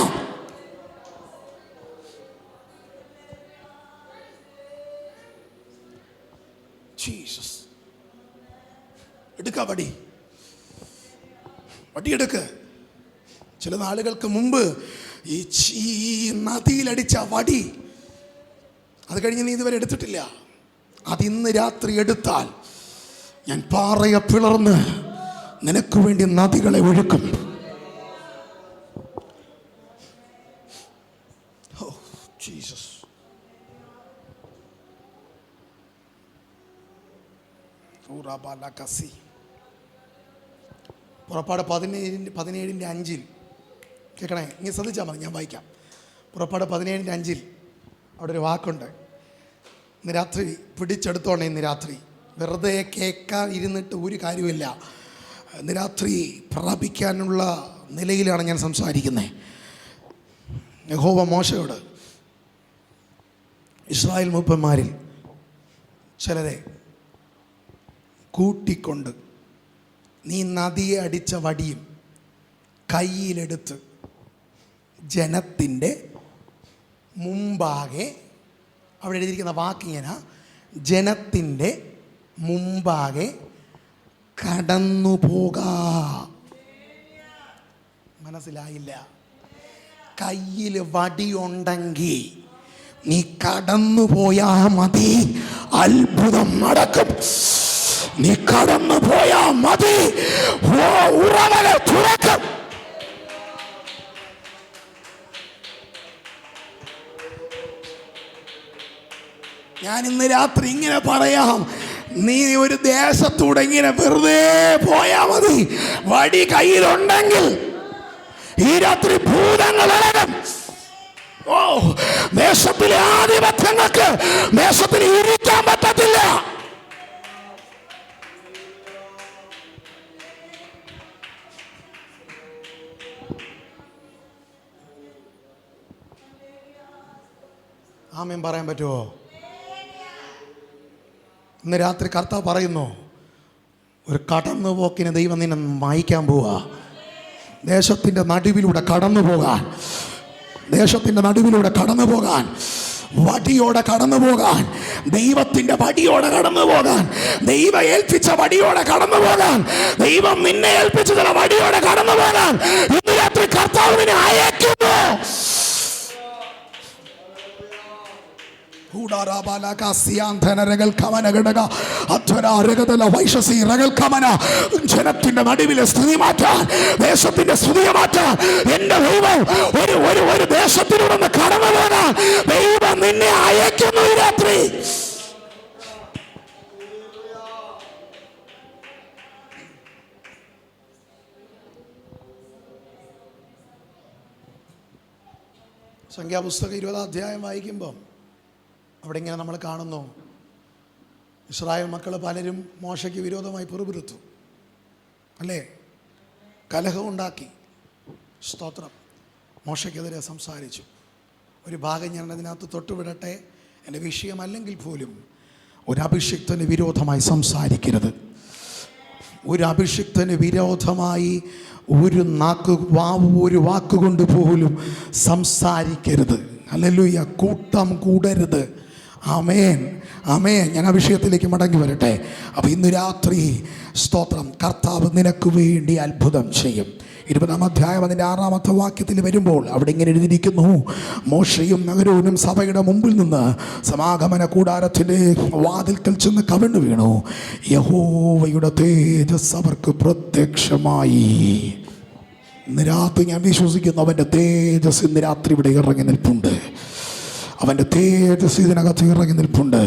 ജീസസ്, എടുക്ക വടിയെടുക്ക്. ചില നാളുകൾക്ക് മുമ്പ് ഈ നദിയിലടിച്ച വടി, അത് കഴിഞ്ഞ് നീ ഇതുവരെ എടുത്തിട്ടില്ല. അതിന്ന് രാത്രി എടുത്താൽ ഞാൻ പാറയെ പിളർന്ന് നിനക്ക് വേണ്ടി നദികളെ ഒഴുക്കും. Oh Jesus. പുറപ്പാട് 17:5 കേൾക്കണേ, നീ ശ്രദ്ധിച്ചാൽ മതി, ഞാൻ വായിക്കാം. പുറപ്പാട് 17:5 അവിടെ ഒരു വാക്കുണ്ട്. ഇന്ന് രാത്രി പിടിച്ചെടുത്തോണേ. ഇന്ന് രാത്രി വെറുതെ കേൾക്കാൻ ഇരുന്നിട്ട് ഒരു കാര്യമില്ല. ഇന്ന് രാത്രി പ്രാപിക്കാനുള്ള നിലയിലാണ് ഞാൻ സംസാരിക്കുന്നത്. യഹോവ മോശയോട് ഇസ്രായേൽ മൂപ്പന്മാരിൽ ചിലരെ കൂട്ടിക്കൊണ്ട് നീ നദിയെ അടിച്ച വടിയും കയ്യിലെടുത്ത് ജനത്തിൻ്റെ മുമ്പാകെ, അവിടെ എഴുതിയിരിക്കുന്ന വാക്കിങ്ങനെ, ജനത്തിൻ്റെ മുമ്പാകെ കടന്നു പോകാ. മനസ്സിലായില്ല? കയ്യിൽ വടിയുണ്ടെങ്കിൽ നീ കടന്നു പോയാ മതി, അത്ഭുതം നടക്കും. നീ കടന്നു പോയാ മതി, ഉറവകൾ തുറക്കും. ഞാൻ ഇന്ന് രാത്രി ഇങ്ങനെ പറയാം, നീ ഒരു ദേശത്തൂടെ ഇങ്ങനെ വെറുതെ പോയാ മതി, വടി കയ്യിലുണ്ടെങ്കിൽ ഈ രാത്രി ഭൂതങ്ങൾ ഇളകും. ഓ, ദേശത്തിലെ ആധിപത്യങ്ങൾക്ക് ദേശത്തിൽ ഇരിക്കാൻ പറ്റത്തില്ല. ആമേൻ പറയാൻ പറ്റുമോ? ഇന്ന് രാത്രി കർത്താവ് പറയുന്നു, ഒരു കടന്നുപോക്കിന് ദൈവം നിന്നെ നയിക്കാൻ പോവാ. ദേശത്തിൻ്റെ നടുവിലൂടെ കടന്നു പോകാൻ, ദേശത്തിൻ്റെ നടുവിലൂടെ കടന്നു പോകാൻ, വടിയോടെ കടന്നു പോകാൻ, ദൈവത്തിൻ്റെ വടിയോടെ കടന്നു പോകാൻ, ദൈവം ഏൽപ്പിച്ച വടിയോടെ കടന്നു പോകാൻ, ദൈവം നിന്നെ ഏൽപ്പിച്ച ചില വടിയോടെ കടന്നു പോകാൻ ഇന്ന് രാത്രി കർത്താവ് നിന്നെ അയക്കുന്നു. ജനത്തിന്റെ നടുവിലെ സ്ഥിതി മാറ്റാൻ, ദേശത്തിന്റെ സ്ഥിതിയെ മാറ്റാൻ എന്റെ ദൈവം ഒരു ദേശത്തിലൂടെ കടന്നു പോകാൻ ദൈവം നിന്നെ അയക്കുന്നു ഈ രാത്രി. സംഖ്യാപുസ്തകം 20 അധ്യായം വായിക്കുമ്പം അവിടെ ഇങ്ങനെ നമ്മൾ കാണുന്നു, ഇസ്രായേൽ മക്കൾ പലരും മോശയ്ക്ക് വിരോധമായി പിറുപിറുത്തു, അല്ലേ? കലഹമുണ്ടാക്കി. സ്തോത്രം. മോശയ്ക്കെതിരെ സംസാരിച്ചു. ഒരു ഭാഗം ഞാൻ അതിനകത്ത് തൊട്ടുവിടട്ടെ. എൻ്റെ വിഷയമല്ലെങ്കിൽ പോലും ഒരു അഭിഷിക്തന് വിരോധമായി സംസാരിക്കരുത്. ഒരു അഭിഷിക്തന് വിരോധമായി ഒരു വാക്കുകൊണ്ട് പോലും സംസാരിക്കരുത്. ഹല്ലേലൂയ. കൂട്ടം കൂടരുത്. ആമേൻ, ആമേൻ. ഞാൻ ആ വിഷയത്തിലേക്ക് മടങ്ങി വരട്ടെ. അപ്പോൾ ഇന്ന് രാത്രി സ്തോത്രം, കർത്താവ് നിനക്ക് വേണ്ടി അത്ഭുതം ചെയ്യും. 20-ാം അധ്യായം അതിൻ്റെ 6-ാമത്തെ വാക്യത്തിൽ വരുമ്പോൾ അവിടെ ഇങ്ങനെ എഴുതിയിരിക്കുന്നു, മോശയും നഗരവും സഭയുടെ മുമ്പിൽ നിന്ന് സമാഗമന കൂടാരത്തിൻ്റെ വാതിൽക്കൽ ചെന്ന് കവിണ്ണു വീണു. യഹോവയുടെ തേജസ് അവർക്ക് പ്രത്യക്ഷമായി. ഇന്ന് രാത്രി ഞാൻ വിശ്വസിക്കുന്നു, അവൻ്റെ തേജസ് ഇന്ന് രാത്രി ഇവിടെ ഇറങ്ങി നിൽപ്പുണ്ട്. അവൻ്റെ തേജസ് ഇതിനകത്ത് ഇറങ്ങി നിൽപ്പുണ്ട്.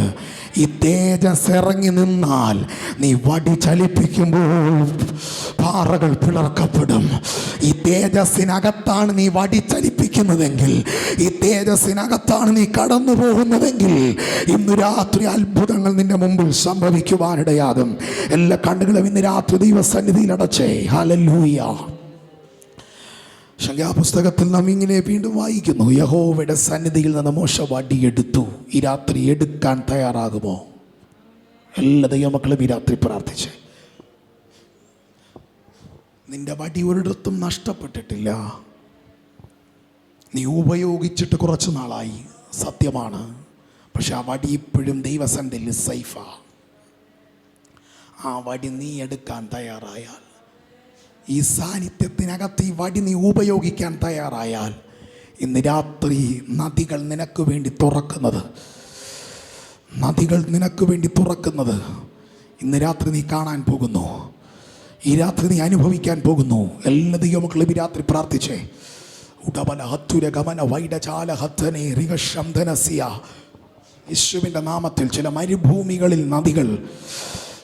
ഈ തേജസ് ഇറങ്ങി നിന്നാൽ നീ വടി ചലിപ്പിക്കുമ്പോൾ പാറകൾ പിളർക്കപ്പെടും. ഈ തേജസ്സിനകത്താണ് നീ വടി ചലിപ്പിക്കുന്നതെങ്കിൽ, ഈ തേജസ്സിനകത്താണ് നീ കടന്നു പോകുന്നതെങ്കിൽ ഇന്ന് രാത്രി അത്ഭുതങ്ങൾ നിന്റെ മുമ്പിൽ സംഭവിക്കുവാനിടയാകും. എല്ലാ കണ്ണുകളും ഇന്ന് രാത്രി ദൈവസന്നിധിയിൽ അടച്ചേ. ഹല്ലേലൂയ. സംഖ്യാപുസ്തകത്തിൽ നാം ഇങ്ങനെ വീണ്ടും വായിക്കുന്നു, യഹോവയുടെ സന്നിധിയിൽ നിന്ന് മോശ വടിയെടുത്തു. ഈ രാത്രി എടുക്കാൻ തയ്യാറാകുമോ? എല്ലാ ദൈവമക്കളും ഈ രാത്രി പ്രാർത്ഥിച്ച്, നിന്റെ വടി ഒരിടത്തും നഷ്ടപ്പെട്ടിട്ടില്ല. നീ ഉപയോഗിച്ചിട്ട് കുറച്ച് നാളായി, സത്യമാണ്. പക്ഷെ ആ വടി ഇപ്പോഴും ദൈവസന്നിധിയിൽ സേഫാ. ആ വടി നീ എടുക്കാൻ തയ്യാറായാൽ, ഈ സാന്നിധ്യത്തിനകത്ത് ഈ വടി നീ ഉപയോഗിക്കാൻ തയ്യാറായാൽ, ഇന്ന് രാത്രി നദികൾ നിനക്ക് വേണ്ടി തുറക്കുന്നത്, നദികൾ നിനക്ക് വേണ്ടി തുറക്കുന്നത് ഇന്ന് രാത്രി നീ കാണാൻ പോകുന്നു. ഈ രാത്രി നീ അനുഭവിക്കാൻ പോകുന്നു. എല്ലാ ദൈവമക്കളും ഈ രാത്രി പ്രാർത്ഥിച്ചേ. യേശുവിൻ്റെ നാമത്തിൽ ചില മരുഭൂമികളിൽ നദികൾ,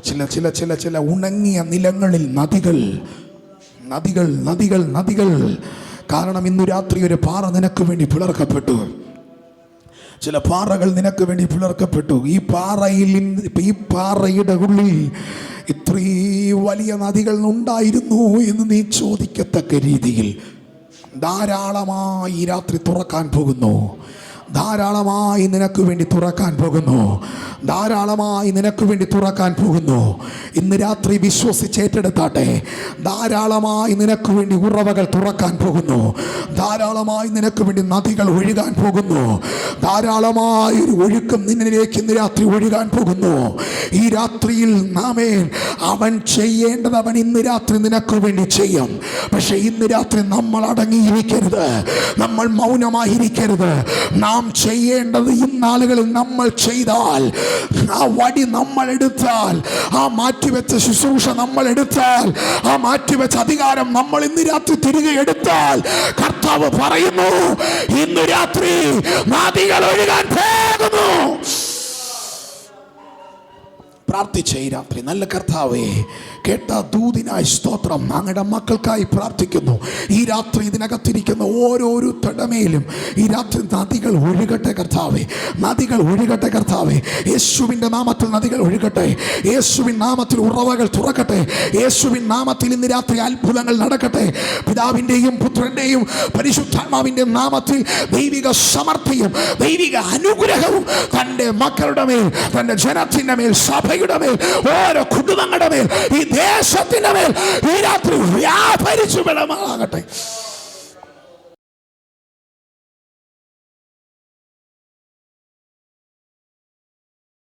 ചില ചില ചില ചില ഉണങ്ങിയ നിലങ്ങളിൽ നദികൾ നദികൾ നദികൾ നദികൾ. കാരണം ഇന്നു രാത്രി ഒരു പാറ നിനക്ക് വേണ്ടി പിളർക്കപ്പെട്ടു. ചില പാറകൾ നിനക്ക് വേണ്ടി പിളർക്കപ്പെട്ടു. ഈ പാറയുടെ ഉള്ളിൽ ഇത്രയും വലിയ നദികൾ ഉണ്ടായിരുന്നു എന്ന് നീ ചോദിക്കത്തക്ക രീതിയിൽ ധാരാളമായി രാത്രി തുറക്കാൻ പോകുന്നു. ധാരാളമായി നിനക്ക് വേണ്ടി തുറക്കാൻ പോകുന്നു. ധാരാളമായി നിനക്ക് വേണ്ടി തുറക്കാൻ പോകുന്നു. ഇന്ന് രാത്രി വിശ്വസിച്ചേറ്റെടുത്താട്ടെ. ധാരാളമായി നിനക്ക് വേണ്ടി ഉറവകൾ തുറക്കാൻ പോകുന്നു. ധാരാളമായി നിനക്ക് വേണ്ടി നദികൾ ഒഴുകാൻ പോകുന്നു. ധാരാളമായി ഒരു ഒഴുക്കം നിന്നിലേക്ക് ഇന്ന് രാത്രി ഒഴുകാൻ പോകുന്നു. ഈ രാത്രിയിൽ നാമേൻ അവൻ ചെയ്യേണ്ടത് അവൻ ഇന്ന് രാത്രി നിനക്ക് വേണ്ടി ചെയ്യും. പക്ഷെ ഇന്ന് രാത്രി നമ്മൾ അടങ്ങിയിരിക്കരുത്, നമ്മൾ മൗനമായിരിക്കരുത്. നാം ചെയ്യേണ്ടത് ഇന്നാളുകളിൽ നമ്മൾ ചെയ്താൽ, ആ വടി നമ്മൾ എടുത്താൽ, ആ മാറ്റിവെച്ച ശുശ്രൂഷ നമ്മൾ എടുത്താൽ, ആ മാറ്റിവെച്ച അധികാരം നമ്മൾ ഇന്ന് രാത്രി തിരികെ എടുത്താൽ, കർത്താവ് പറയുന്നു ഇന്ന് രാത്രി നദികൾ ഒഴുകാൻ പോകുന്നു. പ്രാർത്ഥിച്ചേ ഈ രാത്രി. നല്ല കർത്താവേ, കേട്ട ദൂതിനായി സ്തോത്രം. അങ്ങയുടെ മക്കൾക്കായി പ്രാർത്ഥിക്കുന്നു. ഈ രാത്രി ഇതിനകത്തിരിക്കുന്ന ഓരോരുത്തരുടെ മേലും ഈ രാത്രി നദികൾ ഒഴുകട്ടെ കർത്താവേ. നദികൾ ഒഴുകട്ടെ കർത്താവേ. യേശുവിൻ്റെ നാമത്തിൽ നദികൾ ഒഴുകട്ടെ. യേശുവിൻ നാമത്തിൽ ഉറവകൾ തുറക്കട്ടെ. യേശുവിൻ നാമത്തിൽ ഇന്ന് രാത്രി അത്ഭുതങ്ങൾ നടക്കട്ടെ. പിതാവിൻ്റെയും പുത്രൻ്റെയും പരിശുദ്ധാത്മാവിൻ്റെ നാമത്തിൽ ദൈവിക സമർത്ഥിയും ദൈവിക അനുഗ്രഹവും തൻ്റെ മക്കളുടെ മേൽ, തൻ്റെ ജനത്തിൻ്റെ മേൽ, സഭയുടെ മേൽ, ഓരോ കുടുംബങ്ങളുടെ മേൽ, ഈ ദേശത്തിന്റെ മേൽ ഈ രാത്രി വ്യാപരിച്ചു വിടമാകട്ടെ.